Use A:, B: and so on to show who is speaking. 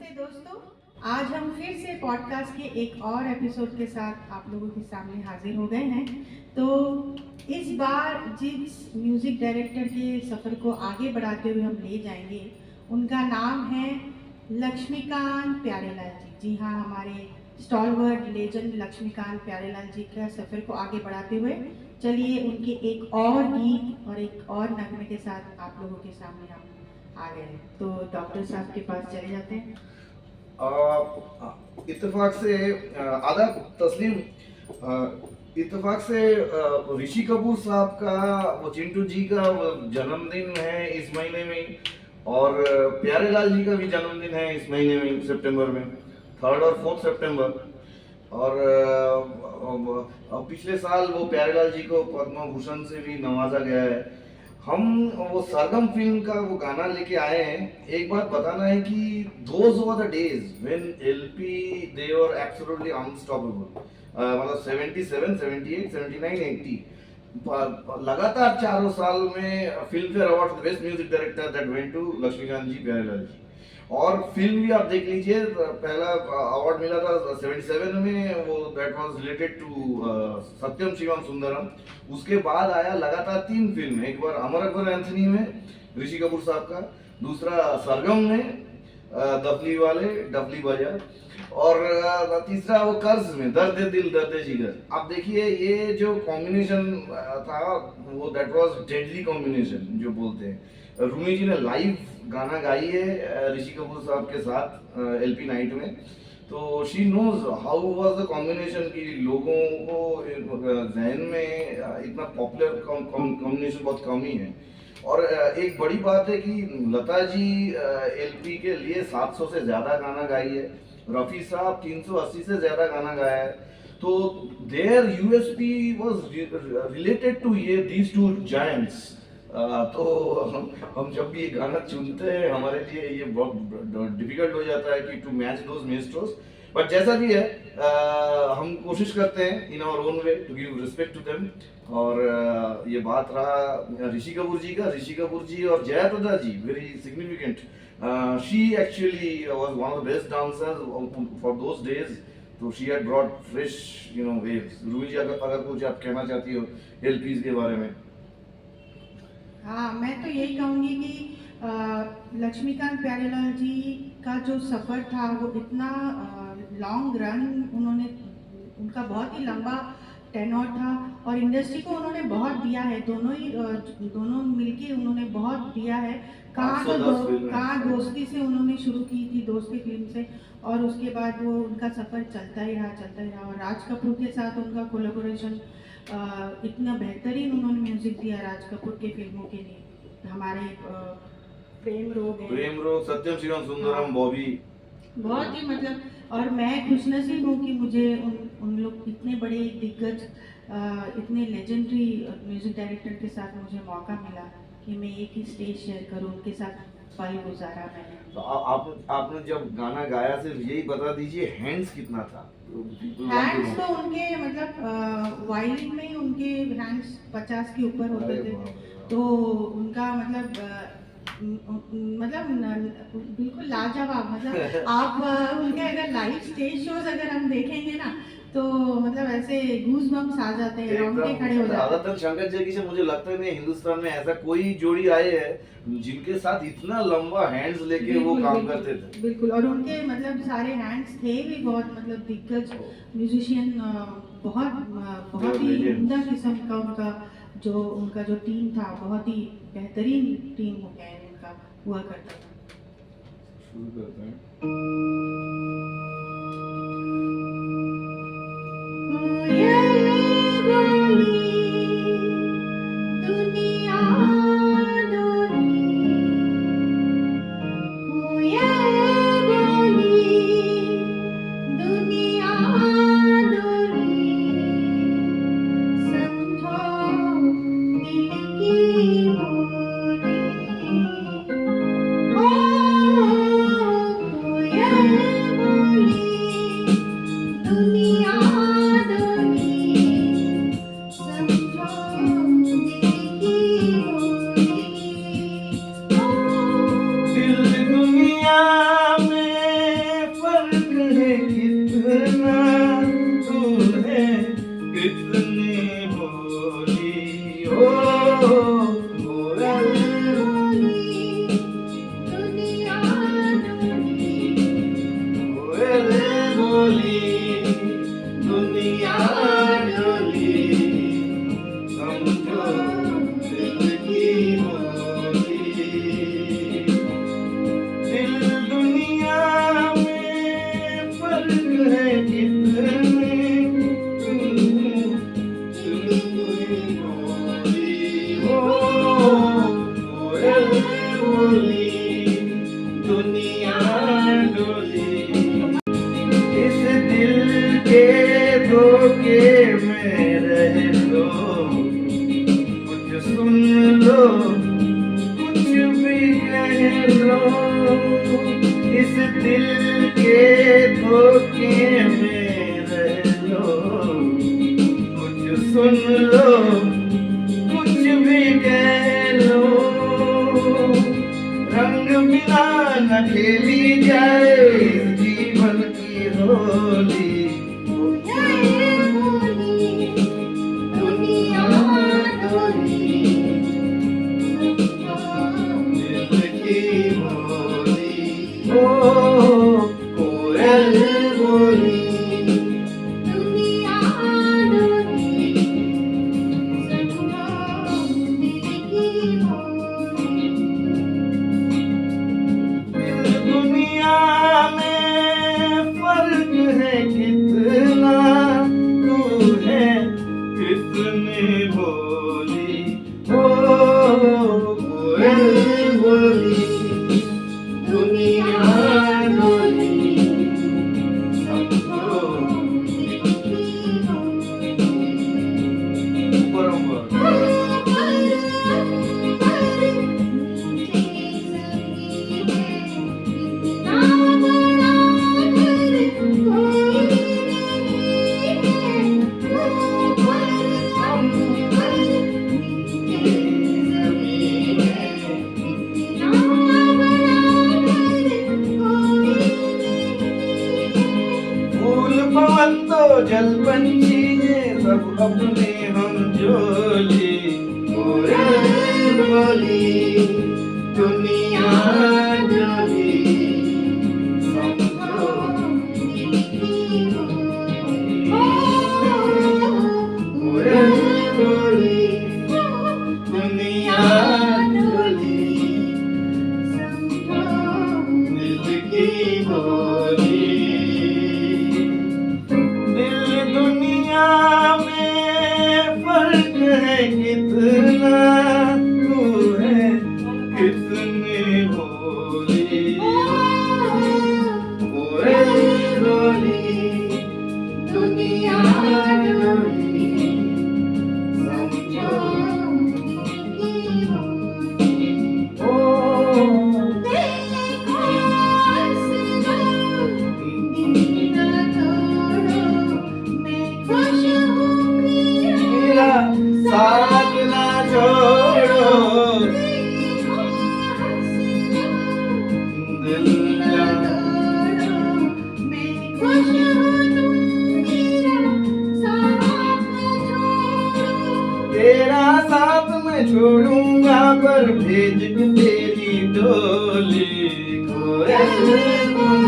A: नमस्ते दोस्तों। आज हम फिर से पॉडकास्ट के एक और एपिसोड के साथ आप लोगों के सामने हाजिर हो गए हैं। तो इस बार जिस म्यूज़िक डायरेक्टर के सफ़र को आगे बढ़ाते हुए हम ले जाएंगे, उनका नाम है लक्ष्मीकांत प्यारेलाल जी। जी हाँ, हमारे स्टॉलवर्ड लेजेंड लक्ष्मीकांत प्यारेलाल जी का सफ़र को आगे बढ़ाते हुए चलिए उनके एक और गीत और एक और नगमे के साथ आप लोगों के सामने हम आ गए हैं। तो डॉक्टर साहब के पास चले जाते हैं।
B: इत्तेफाक से आदाब तस्लीम। इत्तेफाक से ऋषि कपूर साहब का वो चिंटू जी का वो जन्मदिन है इस महीने में, और प्यारेलाल जी का भी जन्मदिन है इस महीने में, सितंबर में 3 और 4 सितंबर। और पिछले साल वो प्यारेलाल जी को पद्म भूषण से भी नवाजा गया है। हम वो सरगम फिल्म का वो गाना लेके आए हैं। एक बात बताना है कि those were the days when LP they were absolutely unstoppable. मतलब 77, 78, 79, 80 लगातार चारों साल में Filmfare award for best music director that went to Laxmikant ji, Pyarelal ji. और फिल्म भी आप देख लीजिए, पहला अवार्ड मिला था 77 में, वो दैट वाज रिलेटेड टू सत्यम शिवम सुंदरम। उसके बाद आया लगातार 3 फिल्म, एक बार अमर अकबर एंथनी में ऋषि कपूर साहब का, दूसरा सरगम में दफली वाले डफली बजा, और तीसरा वो कर्ज में दर्द दिल दर्द जिगर। आप देखिए ये जो कॉम्बिनेशन था वो दैट वाज डेडली कॉम्बिनेशन जो बोलते हैं। रूमी जी ने लाइव गाना गाई है ऋषि कपूर साहब के साथ एलपी नाइट में। तो she knows how was the combination कि लोगों को जहन में इतना पॉपुलर कॉम्बिनेशन बहुत कम ही है। और एक बड़ी बात है कि लता जी एलपी के लिए 700 से ज़्यादा गाना गाई है, रफ़ी साहब 380 से ज़्यादा गाना गाया है। तो their USP was related to ये दीज टू जायंट्स। तो हम जब भी ये गाना चुनते हैं हमारे लिए ये बहुत डिफिकल्ट हो जाता है कि to match those maestros. But जैसा भी है हम कोशिश करते हैं in our own way to give respect to them. और ये बात रहा ऋषि कपूर जी का, ऋषि कपूर जी और Jaya Prada ji very significant. She actually was one of the best dancers for those days. तो she had brought fresh waves. Roohi ji अगर कुछ आप कहना चाहती हो एलपीज के बारे में।
A: हाँ, मैं तो यही कहूँगी कि लक्ष्मीकांत प्यारेलाल जी का जो सफ़र था वो इतना लॉन्ग रन, उन्होंने उनका बहुत ही लंबा टेन्योर था और इंडस्ट्री को उन्होंने बहुत दिया है। दोनों मिलके उन्होंने बहुत दिया है। कहाँ दोस्ती से उन्होंने शुरू की थी, दोस्ती फिल्म से, और उसके बाद वो उनका सफ़र चलता ही रहा। और राज कपूर के साथ उनका कोलैबोरेशन इतना बेहतरीन उन्होंने म्यूजिक दिया राज कपूर के फिल्मों के लिए। हमारे प्रेम रोग,
B: सत्यम शिवम सुंदरम, बॉबी,
A: बहुत ही मतलब। और मैं खुशनसीब हूँ कि मुझे उन लोग इतने बड़े दिग्गज, इतने लेजेंडरी म्यूजिक डायरेक्टर के साथ मुझे मौका मिला कि मैं एक ही स्टेज शेयर करूँ उनके साथ, पल गुजारा मैंने।
B: तो आपने जब गाना गाया सिर्फ यही बता दीजिए हैंड्स कितना था?
A: हैंड्स तो उनके मतलब वायलिन में ही उनके हैंड्स 50 के ऊपर होते थे। तो उनका बिल्कुल लाजवाब। मतलब आप उनके अगर लाइव स्टेज शोज अगर हम देखेंगे ना, तो मतलब ऐसे गूज बम्स आ जाते हैं, रोंगटे खड़े हो जाते हैं।
B: आदतन शंकर जयकिशन से मुझे लगता है नहीं हिंदुस्तान में ऐसा कोई जोड़ी आए है जिनके साथ इतना लंबा हैंड्स लेके वो काम करते थे।
A: बिल्कुल। और उनके मतलब सारे हैंड्स थे भी बहुत मतलब दिग्गज म्यूजिशियन, बहुत ही उम्दा किस्म का उनका जो टीम था, बहुत ही बेहतरीन टीम हो गया उनका हुआ करता था।
B: शुरू करते हैं।
A: Yeah.
B: लो, कुछ भी कह लो, रंग बिना न खेली जाए जीवन की होली। दुनिया डोली, दिल की होली, ओ कोयल बोली। दुनिया में फर्क है कितना, तू है कितनी बोली, ओ कोयल बोली। दुनिया डोली, सबको ऊपर फूल पवन तो जल पंछी है सब अपने हम जोली, कोयल बोली। दुनिया डोली, समझो कोयल बोली। दुनिया डोली, दिल की बोली। दिल दुनिया में फर्क है कितना, तू है कितनी भोली, कोयल बोली। दुनिया डोली, समझो ओ मेरा साथ ना छोड़ो, दिल तेरा साथ मैं छोड़ूंगा पर भेज तेरी डोली, कोयल बोली।